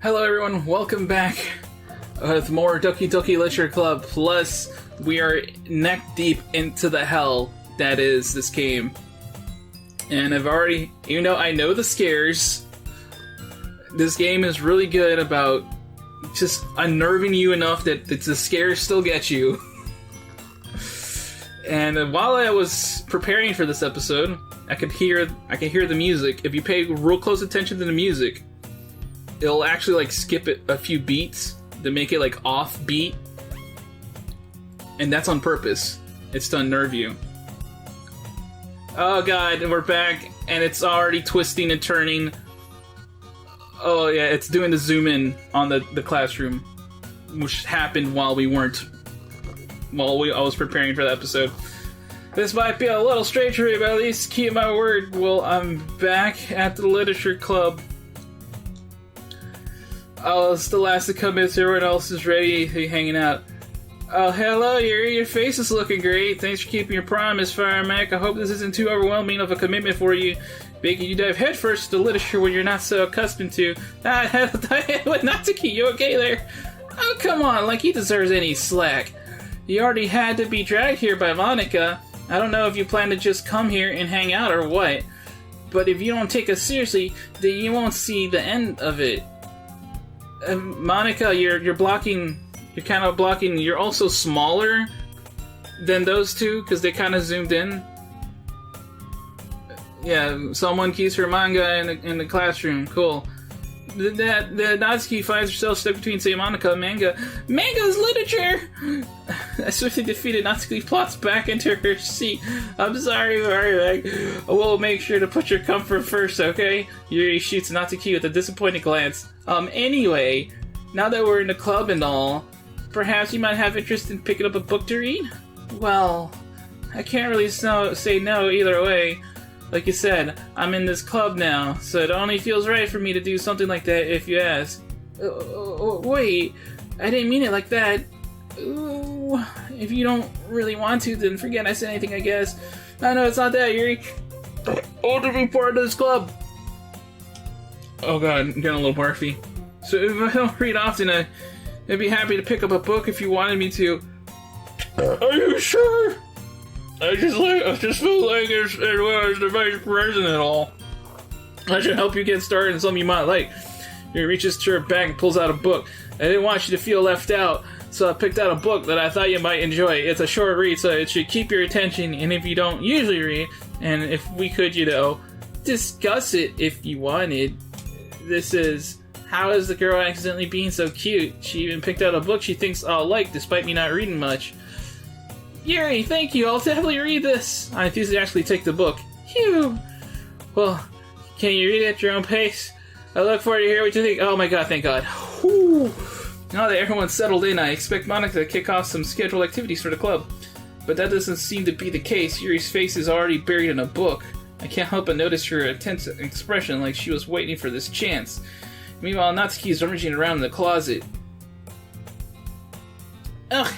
Hello everyone, welcome back with more Doki Doki Literature Club, plus we are neck deep into the hell that is this game. And I've already, even though I know the scares, this game is really good about just unnerving you enough that the scares still get you. And while I was preparing for this episode, I could hear the music. If you pay real close attention to the music, it'll actually like skip it a few beats to make it like off beat, and that's on purpose. It's to unnerve you. Oh god, we're back, and it's already twisting and turning. Oh yeah, it's doing the zoom in on the classroom, which happened while I was preparing for the episode. This might be a little strange for me, but at least keep my word. Well, I'm back at the Literature Club. Oh, it's the last to come in, so everyone else is ready to be hanging out. Oh, hello, Yuri. Your face is looking great. Thanks for keeping your promise, Firemac. I hope this isn't too overwhelming of a commitment for you, making you dive headfirst into literature when you're not so accustomed to. Natsuki, you okay there? Oh, come on, like he deserves any slack. You already had to be dragged here by Monica. I don't know if you plan to just come here and hang out or what, but if you don't take us seriously, then you won't see the end of it. Monica, you're blocking. You're kind of blocking. You're also smaller than those two because they kind of zoomed in. Yeah, someone keeps her manga in the classroom. Cool. The Natsuki finds herself stuck between, say, Monica and manga. Manga's literature! I swiftly defeated Natsuki, plots back into her seat. I'm sorry, Firemac. We'll make sure to put your comfort first, okay? Yuri shoots Natsuki with a disappointed glance. Anyway, now that we're in the club and all, perhaps you might have interest in picking up a book to read? Well, I can't really say no either way. Like you said, I'm in this club now, so it only feels right for me to do something like that if you ask. Wait, I didn't mean it like that. Ooh, if you don't really want to, then forget I said anything, I guess. No, it's not that, Yuri. I want to be part of this club. Oh god, I'm getting a little barfy. So if I don't read often, I'd be happy to pick up a book if you wanted me to. Are you sure? I just feel like as the vice president and all, I should help you get started in something you might like. He reaches to her bag and pulls out a book. I didn't want you to feel left out, so I picked out a book that I thought you might enjoy. It's a short read, so it should keep your attention, and if you don't usually read, and if we could, discuss it if you wanted. This is How Is the Girl Accidentally Being So Cute? She even picked out a book she thinks I'll like, despite me not reading much. Yuri, thank you. I'll definitely read this. I enthusiastically take the book. Phew. Well, can you read it at your own pace? I look forward to hear what you think. Oh my god, thank god. Whew. Now that everyone's settled in, I expect Monica to kick off some scheduled activities for the club. But that doesn't seem to be the case. Yuri's face is already buried in a book. I can't help but notice her intense expression like she was waiting for this chance. Meanwhile, Natsuki is rummaging around in the closet. Ugh!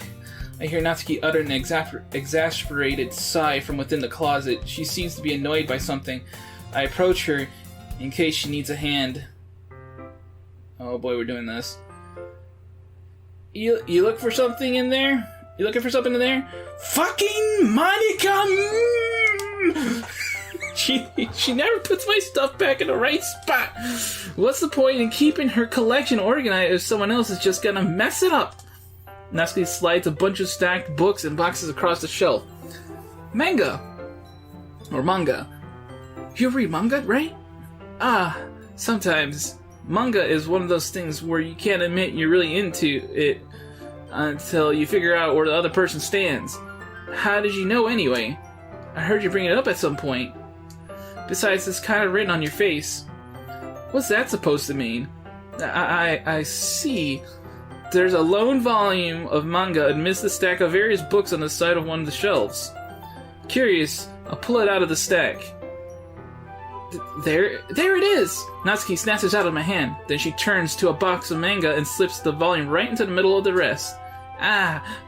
I hear Natsuki utter an exasperated sigh from within the closet. She seems to be annoyed by something. I approach her in case she needs a hand. Oh boy, we're doing this. You look for something in there? You looking for something in there? Fucking Monica! She never puts my stuff back in the right spot. What's the point in keeping her collection organized if someone else is just gonna mess it up? Natsuki slides a bunch of stacked books and boxes across the shelf. Manga. You read manga, right? Sometimes. Manga is one of those things where you can't admit you're really into it until you figure out where the other person stands. How did you know anyway? I heard you bring it up at some point. Besides, it's kind of written on your face. What's that supposed to mean? I see. There's a lone volume of manga amidst the stack of various books on the side of one of the shelves. Curious, I'll pull it out of the stack. There it is! Natsuki snatches it out of my hand. Then she turns to a box of manga and slips the volume right into the middle of the rest.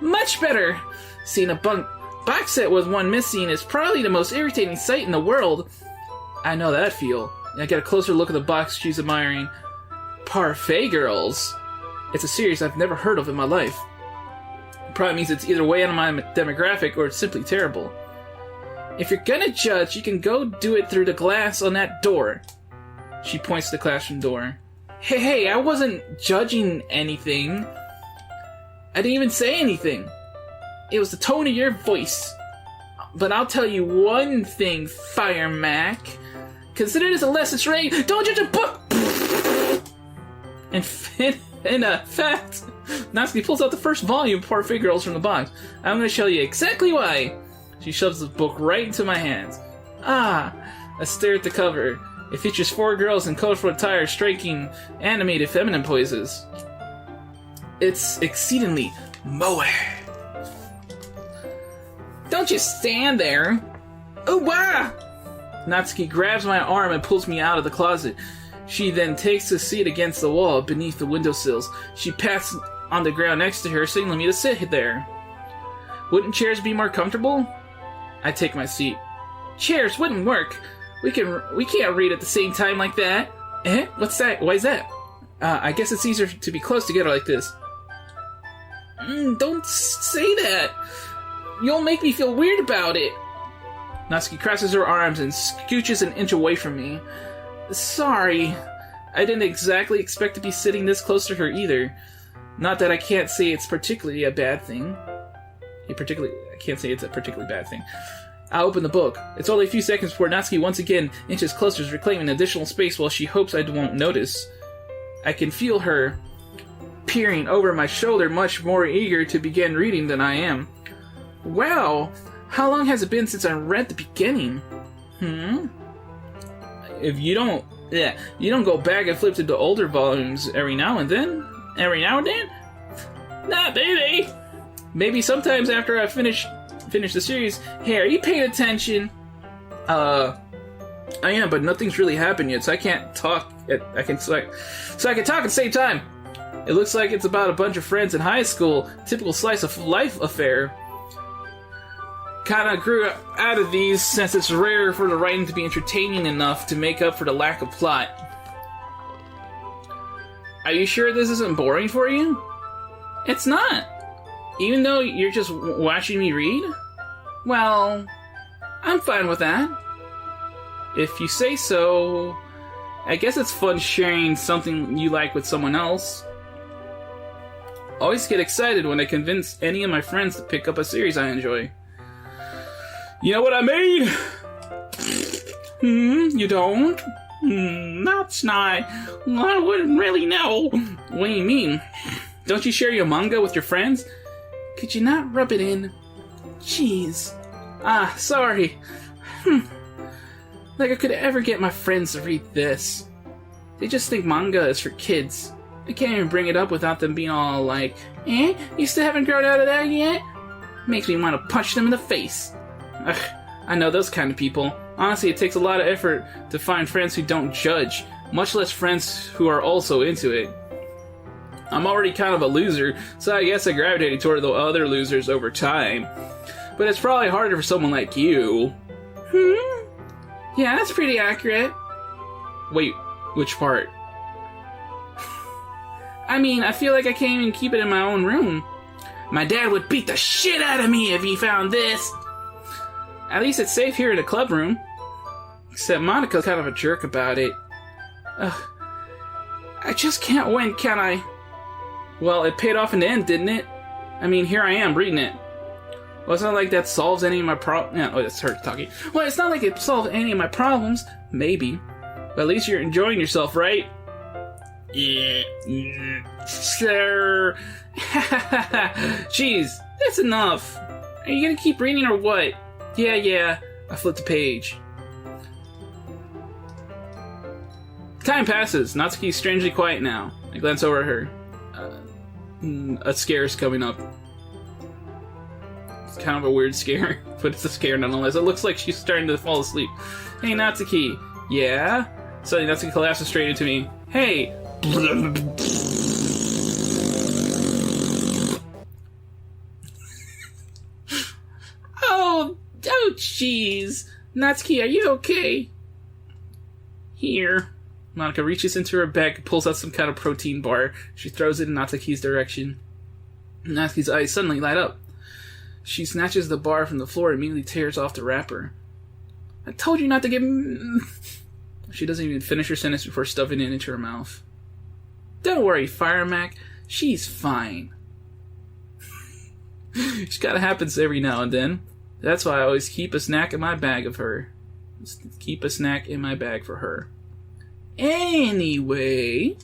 Much better! Seeing a box set with one missing is probably the most irritating sight in the world. I know that feel. I get a closer look at the box she's admiring. Parfait Girls? It's a series I've never heard of in my life. It probably means it's either way out of my demographic or it's simply terrible. If you're gonna judge, you can go do it through the glass on that door. She points to the classroom door. Hey, I wasn't judging anything. I didn't even say anything. It was the tone of your voice. But I'll tell you one thing, Firemac. Consider this a lesson straight. Don't judge a book! In fact, Natsuki pulls out the first volume of Parfait Girls from the box. I'm going to show you exactly why. She shoves the book right into my hands. I stare at the cover. It features 4 girls in colorful attire striking animated feminine poses. It's exceedingly moe. Don't just stand there. Oh, wow! Natsuki grabs my arm and pulls me out of the closet. She then takes a seat against the wall beneath the windowsills. She pats on the ground next to her, signaling me to sit there. Wouldn't chairs be more comfortable? I take my seat. Chairs wouldn't work. We can't read at the same time like that. What's that? Why is that? I guess it's easier to be close together like this. Don't say that. You'll make me feel weird about it. Natsuki crosses her arms and scooches an inch away from me. Sorry. I didn't exactly expect to be sitting this close to her either. Not that I can't say it's particularly a bad thing. I can't say it's a particularly bad thing. I open the book. It's only a few seconds before Natsuki once again inches closer, reclaiming additional space while she hopes I won't notice. I can feel her peering over my shoulder, much more eager to begin reading than I am. Wow! How long has it been since I read the beginning? If you don't go back and flip to the older volumes every now and then? Nah, baby! Maybe sometimes after I finish the series. Hey, are you paying attention? I am, but nothing's really happened yet, so I can't talk. I can talk at the same time. It looks like it's about a bunch of friends in high school. Typical slice of life affair. Kinda grew out of these since it's rare for the writing to be entertaining enough to make up for the lack of plot. Are you sure this isn't boring for you? It's not. Even though you're just watching me read? Well, I'm fine with that. If you say so, I guess it's fun sharing something you like with someone else. Always get excited when I convince any of my friends to pick up a series I enjoy. You know what I mean? You don't? That's not... I wouldn't really know. What do you mean? Don't you share your manga with your friends? Could you not rub it in? Jeez. Sorry. Like I could ever get my friends to read this. They just think manga is for kids. I can't even bring it up without them being all like, you still haven't grown out of that yet? Makes me want to punch them in the face. Ugh, I know those kind of people. Honestly, it takes a lot of effort to find friends who don't judge, much less friends who are also into it. I'm already kind of a loser, so I guess I gravitated toward the other losers over time. But it's probably harder for someone like you. Yeah, that's pretty accurate. Wait, which part? I mean, I feel like I can't even keep it in my own room. My dad would beat the shit out of me if he found this. At least it's safe here in the club room. Except Monica's kind of a jerk about it. Ugh. I just can't win, can I? Well, it paid off in the end, didn't it? I mean, here I am, reading it. Well, it's not like that solves any of my problems. Yeah, that's her talking. Well, it's not like it solves any of my problems. Maybe. But at least you're enjoying yourself, right? Yeah. Sure. Jeez, that's enough. Are you gonna keep reading or what? Yeah. I flipped the page. Time passes. Natsuki's strangely quiet now. I glance over at her. A scare is coming up. It's kind of a weird scare, but it's a scare nonetheless. It looks like she's starting to fall asleep. Hey, Natsuki. Yeah? Suddenly, Natsuki collapses straight into me. Hey! Oh, jeez. Natsuki, are you okay? Here. Monica reaches into her bag and pulls out some kind of protein bar. She throws it in Natsuki's direction. Natsuki's eyes suddenly light up. She snatches the bar from the floor and immediately tears off the wrapper. I told you not to give me... She doesn't even finish her sentence before stuffing it into her mouth. Don't worry, Firemac. She's fine. It's gotta happen every now and then. That's why I always keep a snack in my bag of her. Just keep a snack in my bag for her. Anyway,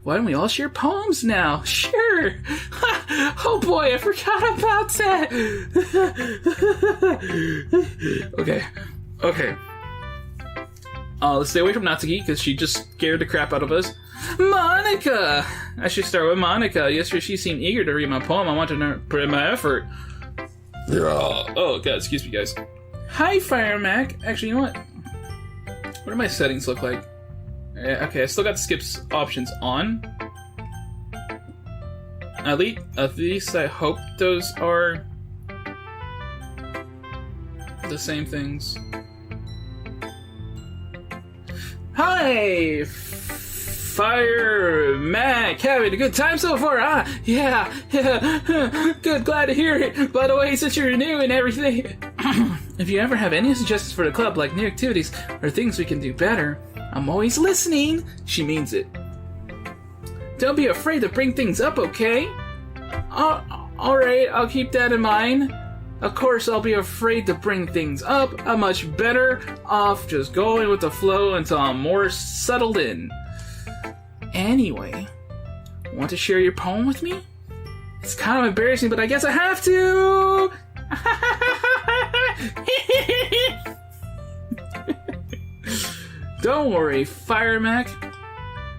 why don't we all share poems now? Sure. Oh boy, I forgot about that. Okay. Let's stay away from Natsuki because she just scared the crap out of us. Monica! I should start with Monica. Yesterday she seemed eager to read my poem. I wanted to put in my effort. Oh god, excuse me guys. Hi Firemac. Actually, you know what? What do my settings look like? Okay, I still got skips options on. At least I hope those are the same things. Hi, Firemac, having a good time so far, huh? Yeah, good, glad to hear it. By the way, since you're new and everything, if you ever have any suggestions for the club, like new activities or things we can do better, I'm always listening. She means it. Don't be afraid to bring things up, okay? Alright, I'll keep that in mind. Of course, I'll be afraid to bring things up. I'm much better off just going with the flow until I'm more settled in. Anyway, want to share your poem with me? It's kind of embarrassing, but I guess I have to! Don't worry, Firemac.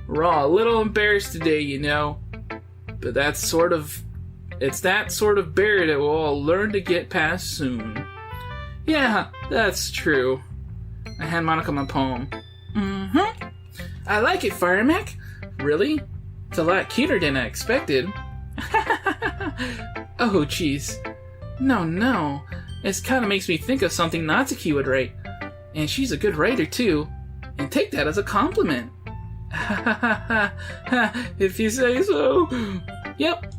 We're all a little embarrassed today, you know. But it's that sort of barrier that we'll all learn to get past soon. Yeah, that's true. I hand Monica my poem. I like it, Firemac. Really? It's a lot cuter than I expected. Oh, jeez. No. It kind of makes me think of something Natsuki would write. And she's a good writer, too. And take that as a compliment. If you say so. Yep.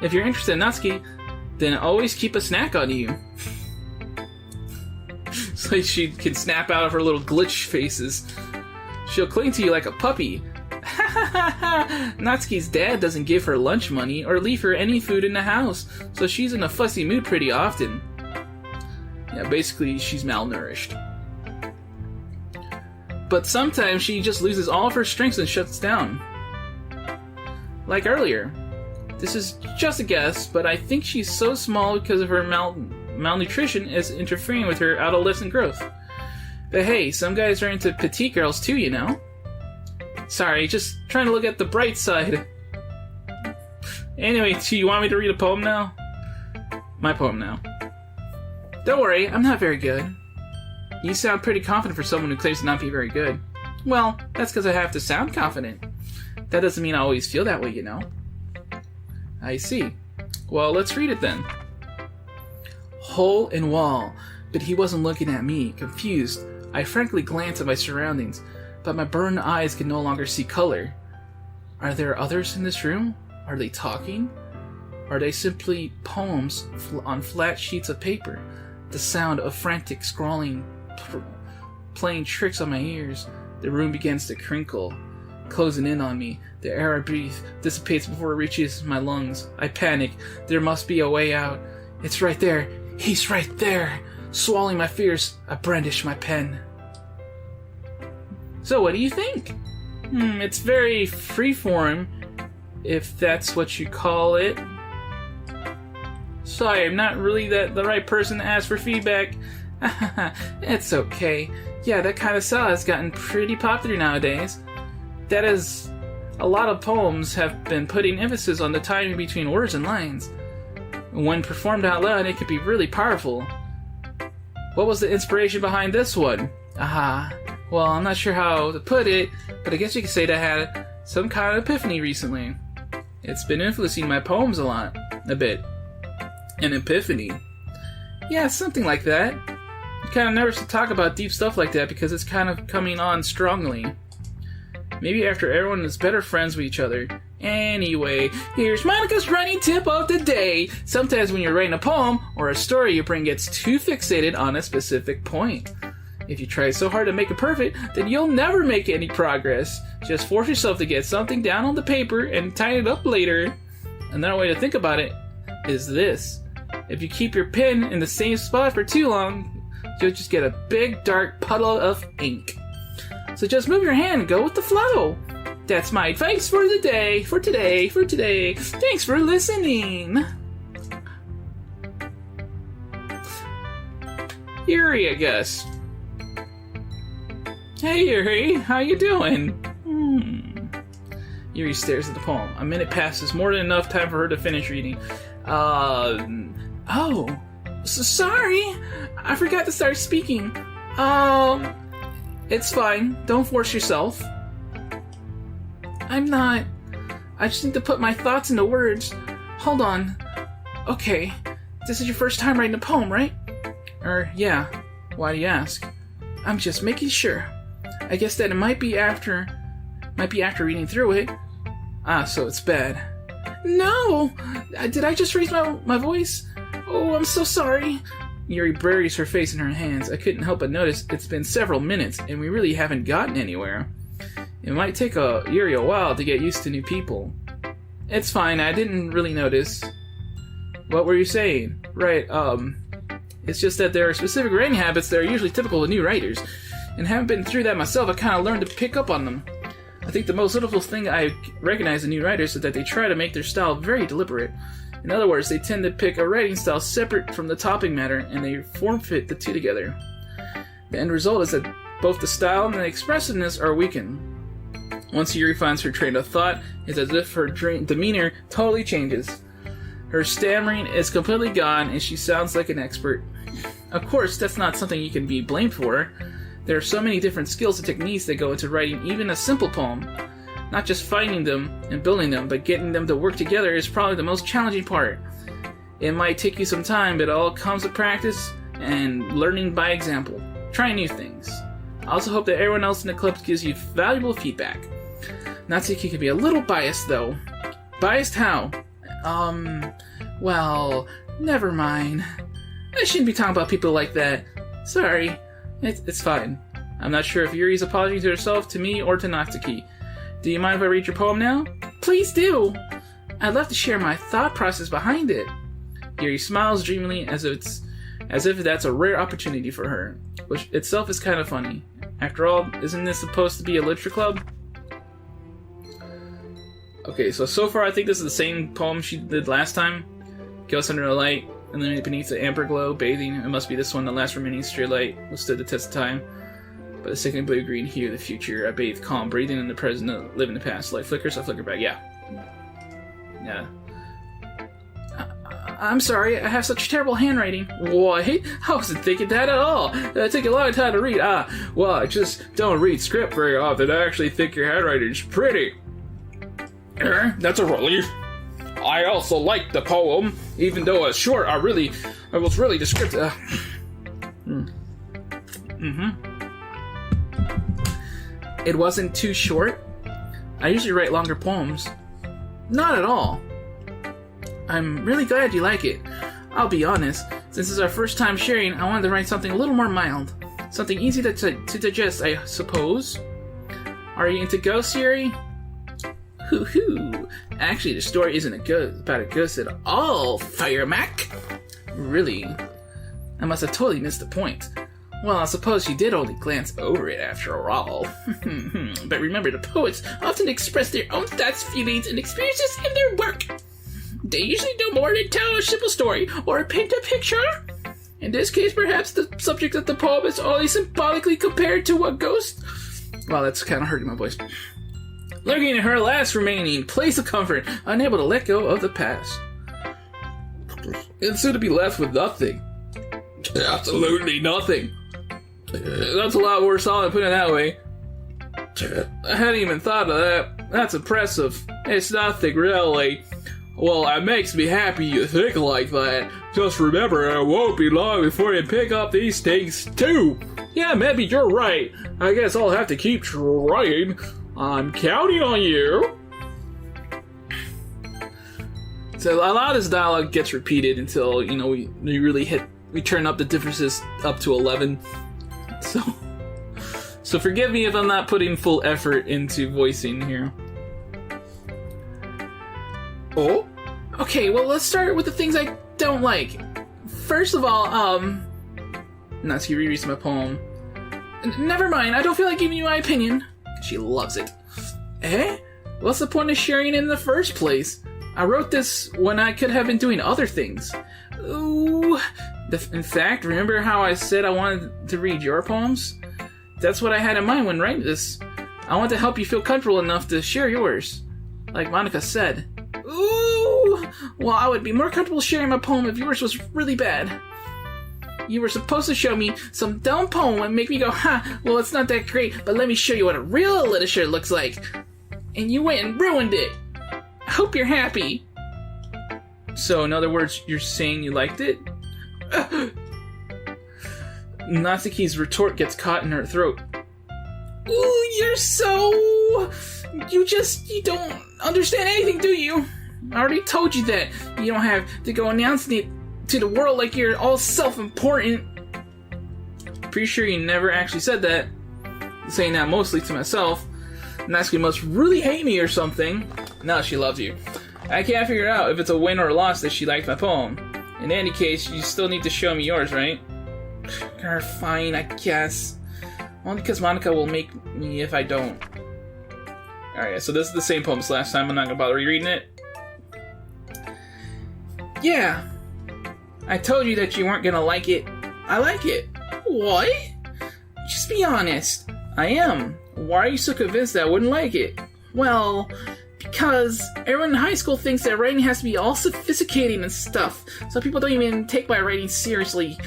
If you're interested in Natsuki, then always keep a snack on you. So she can snap out of her little glitch faces. She'll cling to you like a puppy. Natsuki's dad doesn't give her lunch money or leave her any food in the house, so she's in a fussy mood pretty often. Yeah, basically, she's malnourished. But sometimes she just loses all of her strength and shuts down. Like earlier. This is just a guess, but I think she's so small because of her malnutrition is interfering with her adolescent growth. But hey, some guys are into petite girls too, you know? Sorry, just trying to look at the bright side. Anyway, do you want me to read a poem now? My poem now. Don't worry, I'm not very good. You sound pretty confident for someone who claims to not be very good. Well, that's because I have to sound confident. That doesn't mean I always feel that way, you know? I see. Well, let's read it then. Hole in wall, but he wasn't looking at me. Confused, I frankly glanced at my surroundings, but my burned eyes could no longer see color. Are there others in this room? Are they talking? Are they simply poems on flat sheets of paper? The sound of frantic scrawling playing tricks on my ears. The room begins to crinkle, closing in on me. The air I breathe dissipates before it reaches my lungs. I panic. There must be a way out. It's right there. He's right there. Swallowing my fears, I brandish my pen. So what do you think? It's very freeform, if that's what you call it. Sorry, I'm not really the right person to ask for feedback. It's okay. Yeah, that kind of style has gotten pretty popular nowadays. That is, a lot of poems have been putting emphasis on the timing between words and lines. When performed out loud, it can be really powerful. What was the inspiration behind this one? Aha. Well, I'm not sure how to put it, but I guess you could say that I had some kind of epiphany recently. It's been influencing my poems a bit. An epiphany? Yeah, something like that. I'm kind of nervous to talk about deep stuff like that because it's kind of coming on strongly. Maybe after everyone is better friends with each other. Anyway, here's Monica's writing tip of the day. Sometimes when you're writing a poem or a story, your brain gets too fixated on a specific point. If you try so hard to make it perfect, then you'll never make any progress. Just force yourself to get something down on the paper and tie it up later. Another way to think about it is this. If you keep your pen in the same spot for too long, you'll just get a big dark puddle of ink. So just move your hand and go with the flow. That's my advice for the day, for today. Thanks for listening. Yuri, I guess. Hey Yuri, how you doing? Yuri stares at the poem. A minute passes, more than enough time for her to finish reading. Oh, so sorry. I forgot to start speaking. It's fine. Don't force yourself. I'm not. I just need to put my thoughts into words. Hold on. Okay, this is your first time writing a poem, right? Yeah. Why do you ask? I'm just making sure. I guess that it might be after reading through it. So it's bad. No! Did I just raise my voice? Oh, I'm so sorry. Yuri buries her face in her hands. I couldn't help but notice it's been several minutes, and we really haven't gotten anywhere. It might take Yuri a while to get used to new people. It's fine, I didn't really notice. What were you saying? Right, it's just that there are specific writing habits that are usually typical of new writers, and having been through that myself, I kind of learned to pick up on them. I think the most notable thing I recognize in new writers is that they try to make their style very deliberate. In other words, they tend to pick a writing style separate from the topic matter, and they form-fit the two together. The end result is that both the style and the expressiveness are weakened. Once Yuri finds her train of thought, it's as if her demeanor totally changes. Her stammering is completely gone, and she sounds like an expert. Of course, that's not something you can be blamed for. There are so many different skills and techniques that go into writing even a simple poem. Not just finding them and building them, but getting them to work together is probably the most challenging part. It might take you some time, but it all comes with practice and learning by example. Try new things. I also hope that everyone else in the club gives you valuable feedback. Natsuki can be a little biased, though. Biased how? Well, never mind. I shouldn't be talking about people like that. Sorry. It's fine. I'm not sure if Yuri's apologizing to herself, to me, or to Natsuki. Do you mind if I read your poem now? Please do! I'd love to share my thought process behind it. Yuri smiles dreamily as if that's a rare opportunity for her, which itself is kind of funny. After all, isn't this supposed to be a literature club? Okay, so far I think this is the same poem she did last time. Ghost under the light, and then beneath the amber glow, bathing. It must be this one, the last remaining stray light, withstood the test of time. But the second blue-green hue of the future, I bathe calm, breathing in the present, live in the past. Light flickers, I flicker back. Yeah. I'm sorry, I have such terrible handwriting. What? I wasn't thinking that at all. It took a long time to read. Well, I just don't read script very often. I actually think your handwriting's pretty. That's a relief. I also liked the poem, even though it's short. I was really descriptive. It wasn't too short. I usually write longer poems. Not at all. I'm really glad you like it. I'll be honest, since it's our first time sharing, I wanted to write something a little more mild. Something easy to digest, I suppose. Are you into ghosts, Yuri? Hoo-hoo. Actually, the story isn't about a ghost at all, Firemac. Really? I must have totally missed the point. Well, I suppose you did only glance over it after all. But remember, the poets often express their own thoughts, feelings, and experiences in their work. They usually do more than tell a simple story or paint a picture. In this case, perhaps the subject of the poem is only symbolically compared to a ghost. Wow, that's kind of hurting my voice. Lurking in her last remaining place of comfort, unable to let go of the past. And soon to be left with nothing. Absolutely nothing. That's a lot more solid, put it that way. I hadn't even thought of that. That's impressive. It's nothing, really. Well, it makes me happy you think like that. Just remember, it won't be long before you pick up these things, too. Yeah, maybe you're right. I guess I'll have to keep trying. I'm counting on you. So a lot of this dialogue gets repeated until, we really we turn up the differences up to 11. So forgive me if I'm not putting full effort into voicing here. Oh? Okay, well, let's start with the things I don't like. First of all, Natsuki rereads my poem. Never mind, I don't feel like giving you my opinion. She loves it. Eh? What's the point of sharing it in the first place? I wrote this when I could have been doing other things. Ooh. In fact, remember how I said I wanted to read your poems? That's what I had in mind when writing this. I want to help you feel comfortable enough to share yours. Like Monica said. Ooh! Well, I would be more comfortable sharing my poem if yours was really bad. You were supposed to show me some dumb poem and make me go, well, it's not that great, but let me show you what a real literature looks like. And you went and ruined it. I hope you're happy. So, in other words, you're saying you liked it? Natsuki's retort gets caught in her throat. Ooh, you're so... You don't understand anything, do you? I already told you that. You don't have to go announcing it to the world like you're all self-important. Pretty sure you never actually said that. I'm saying that mostly to myself. Natsuki must really hate me or something. No, she loves you. I can't figure out if it's a win or a loss that she liked my poem. In any case, you still need to show me yours, right? Fine, I guess. Only because Monica will make me if I don't. Alright, so this is the same poem as last time. I'm not gonna bother rereading it. Yeah. I told you that you weren't gonna like it. I like it. What? Just be honest. I am. Why are you so convinced that I wouldn't like it? Well, because everyone in high school thinks that writing has to be all sophisticated and stuff. So people don't even take my writing seriously.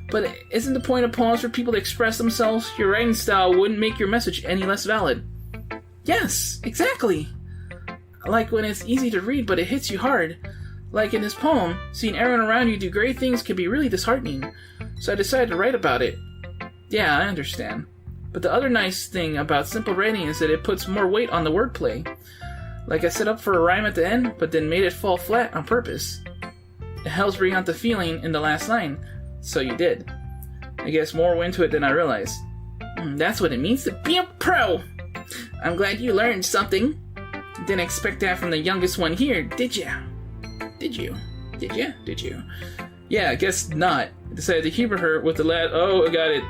But isn't the point of poems for people to express themselves? Your writing style wouldn't make your message any less valid. Yes, exactly. Like when it's easy to read, but it hits you hard. Like in this poem, seeing everyone around you do great things can be really disheartening. So I decided to write about it. Yeah, I understand. But the other nice thing about simple writing is that it puts more weight on the wordplay. Like I set up for a rhyme at the end, but then made it fall flat on purpose. It helps bring out the feeling in the last line. So you did. I guess more went to it than I realized. That's what it means to be a pro! I'm glad you learned something. Didn't expect that from the youngest one here, did ya? Did you? Yeah, I guess not. I decided to humor her with the lad. Oh, I got it.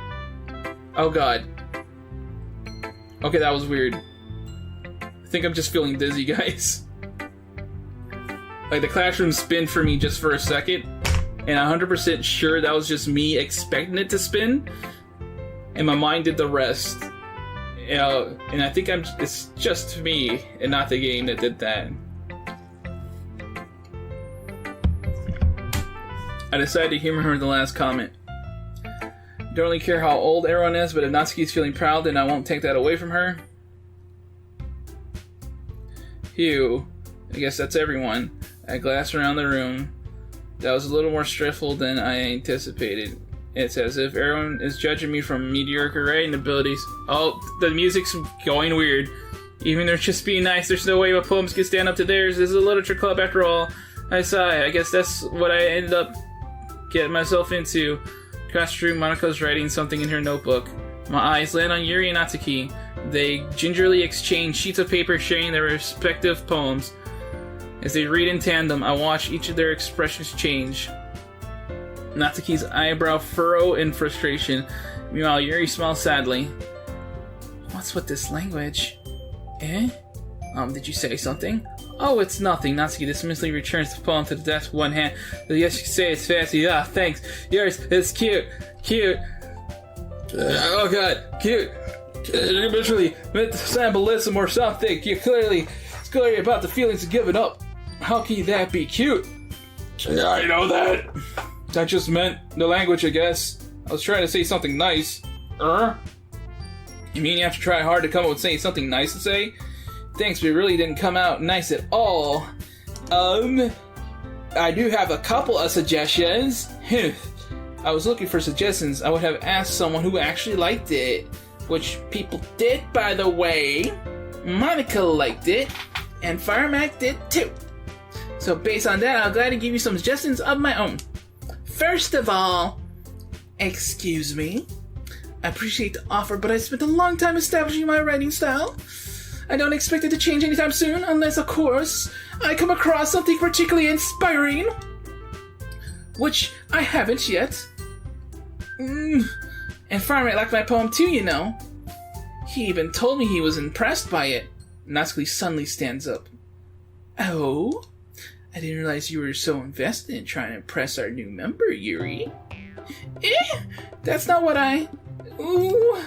Oh god. Okay, that was weird. I think I'm just feeling dizzy, guys. Like, the classroom spin for me just for a second, and I'm 100% sure that was just me expecting it to spin, and my mind did the rest. And I think it's just me and not the game that did that. I decided to humor her in the last comment. Don't really care how old everyone is, but if Natsuki's feeling proud, then I won't take that away from her. Phew. I guess that's everyone. I glanced around the room. That was a little more stressful than I anticipated. It's as if everyone is judging me from mediocre writing abilities. Oh, the music's going weird. Even they're just being nice, there's no way my poems can stand up to theirs. This is a literature club after all. I sigh. I guess that's what I ended up getting myself into. Classroom, Monika's writing something in her notebook. My eyes land on Yuri and Natsuki. They gingerly exchange sheets of paper sharing their respective poems. As they read in tandem, I watch each of their expressions change. Natsuki's eyebrow furrow in frustration. Meanwhile, Yuri smiles sadly. What's with this language? Eh? Did you say something? Oh, it's nothing. Natsuki dismissively returns the poem to the desk with one hand. Yes, you can say it's fancy. Ah, thanks. Yours is cute. Cute. Oh god, cute. You literally meant to sample listen or something. It's clearly about the feelings of giving up. How can that be cute? Yeah, I know that. That just meant the language, I guess. I was trying to say something nice. You mean you have to try hard to come up with saying something nice to say? Thanks, but it really didn't come out nice at all. I do have a couple of suggestions. I was looking for suggestions. I would have asked someone who actually liked it. Which people did, by the way. Monica liked it, and Firemac did too. So based on that, I'll gladly give you some suggestions of my own. First of all, excuse me. I appreciate the offer, but I spent a long time establishing my writing style. I don't expect it to change anytime soon, unless, of course, I come across something particularly inspiring. Which I haven't yet. And Firemac liked my poem too, you know. He even told me he was impressed by it. Natsuki suddenly stands up. Oh? I didn't realize you were so invested in trying to impress our new member, Yuri. That's not what I... Ooh,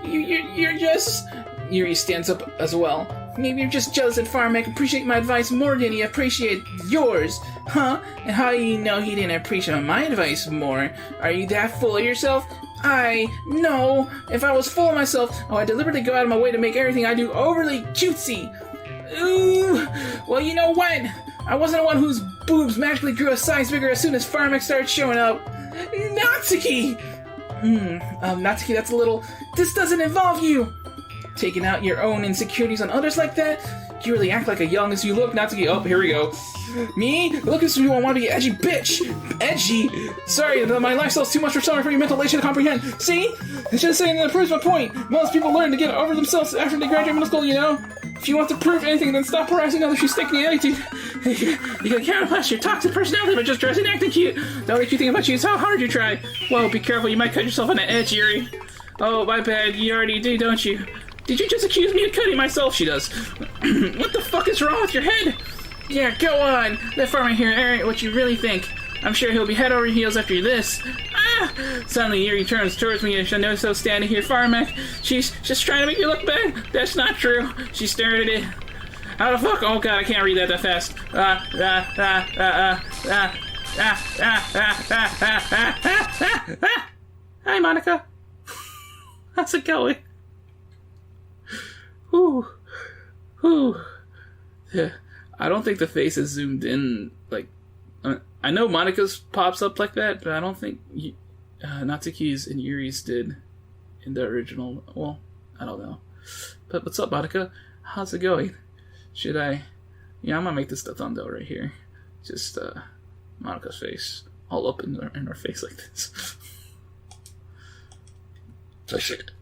you're just... Yuri stands up as well. Maybe you're just jealous that Firemac appreciate my advice more than he appreciate yours, huh? And how do you know he didn't appreciate my advice more? Are you that full of yourself? No. If I was full of myself, I'd deliberately go out of my way to make everything I do overly cutesy. Ooh, well, you know what? I wasn't the one whose boobs magically grew a size bigger as soon as Firemac started showing up. Natsuki! Natsuki, that's a little... This doesn't involve you! Taking out your own insecurities on others like that? You really act like a young as you look, Natsuki. Oh, here we go. Me? Look as you want to be an edgy bitch! Edgy? Sorry, my lifestyle's too much for someone for your mental elation to comprehend. See? It's just saying that proves my point. Most people learn to get over themselves after they graduate middle school, you know? If you want to prove anything, then stop harassing others who stick in the attitude. You can counterblast your toxic personality by just dressing and acting cute. The only cute thing about you is how hard you try. Whoa, be careful, you might cut yourself on the edge, Yuri. Oh, my bad, you already do, don't you? Did you just accuse me of cutting myself? She does. What the fuck is wrong with your head? Yeah, go on. Let Firemac hear air what you really think. I'm sure he'll be head over heels after this. Suddenly, Yuri turns towards me and I notice her standing here. Firemac, she's just trying to make you look bad. That's not true. She stared at it. How the fuck? Oh god, I can't read that fast. Hi, Monica. How's it going? Whew. Yeah. I don't think the face is zoomed in, like... I know Monica's pops up like that, but I don't think Natsuki's and Yuri's did in the original. Well, I don't know. But what's up, Monica? How's it going? Should I... Yeah, I'm gonna make this the thumbnail right here. Just, Monica's face. All up in her face like this. So shit.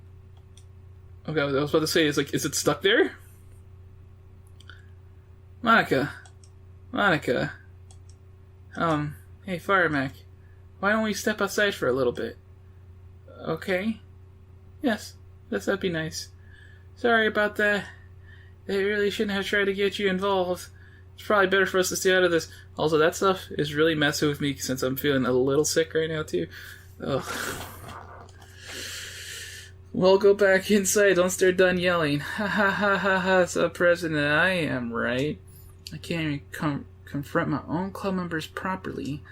Okay, I was about to say, is it stuck there? Monica. Hey, Firemac. Why don't we step outside for a little bit? Okay. Yes, that'd be nice. Sorry about that. They really shouldn't have tried to get you involved. It's probably better for us to stay out of this. Also, that stuff is really messing with me since I'm feeling a little sick right now, too. Ugh. Well, go back inside. Once they're done yelling. Ha ha ha ha ha. So, President, I am right. I can't even confront my own club members properly.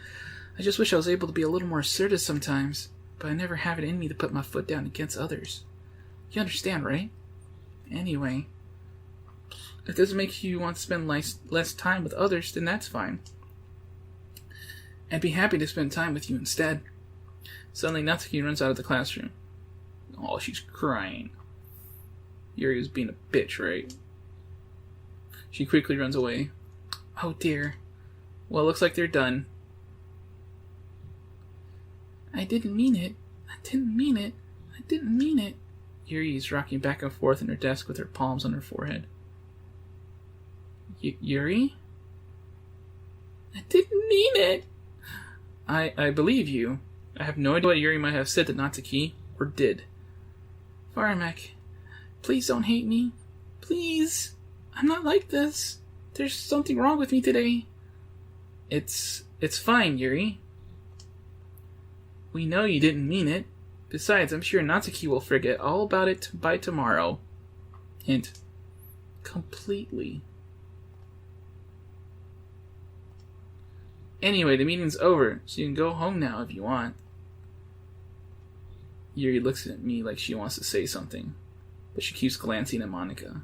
I just wish I was able to be a little more assertive sometimes, but I never have it in me to put my foot down against others. You understand, right? Anyway, if this makes you want to spend less time with others, then that's fine. I'd be happy to spend time with you instead. Suddenly, Natsuki runs out of the classroom. Oh, she's crying. Yuri was being a bitch, right? She quickly runs away. Oh dear. Well, looks like they're done. I didn't mean it. Yuri is rocking back and forth in her desk with her palms on her forehead. Yuri? I didn't mean it. I believe you. I have no idea what Yuri might have said to Natsuki, or did. Firemac, please don't hate me. Please. I'm not like this. There's something wrong with me today. It's fine, Yuri. We know you didn't mean it. Besides, I'm sure Natsuki will forget all about it by tomorrow. Hint. Completely. Anyway, the meeting's over, so you can go home now if you want. Yuri looks at me like she wants to say something, but she keeps glancing at Monica.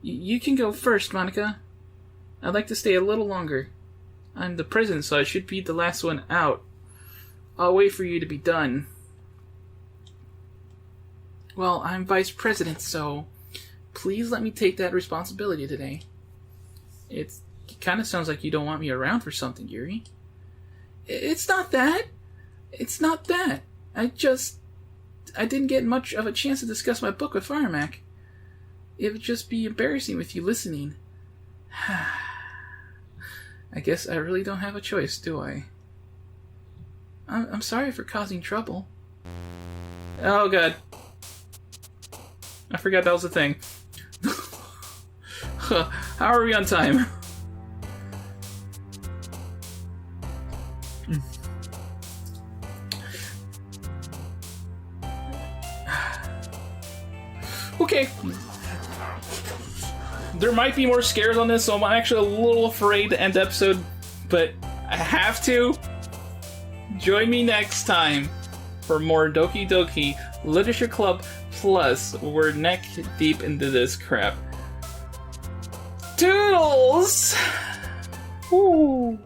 You can go first, Monica. I'd like to stay a little longer. I'm the president, so I should be the last one out. I'll wait for you to be done. Well, I'm vice president, so please let me take that responsibility today? It kind of sounds like you don't want me around for something, Yuri. It's not that. It's not that. I didn't get much of a chance to discuss my book with Firemac. It would just be embarrassing with you listening. I guess I really don't have a choice, do I? I'm sorry for causing trouble. Oh, God. I forgot that was a thing. How are we on time? Okay. There might be more scares on this, so I'm actually a little afraid to end the episode, but I have to. Join me next time for more Doki Doki Literature Club Plus. We're neck deep into this crap. Toodles! Ooh.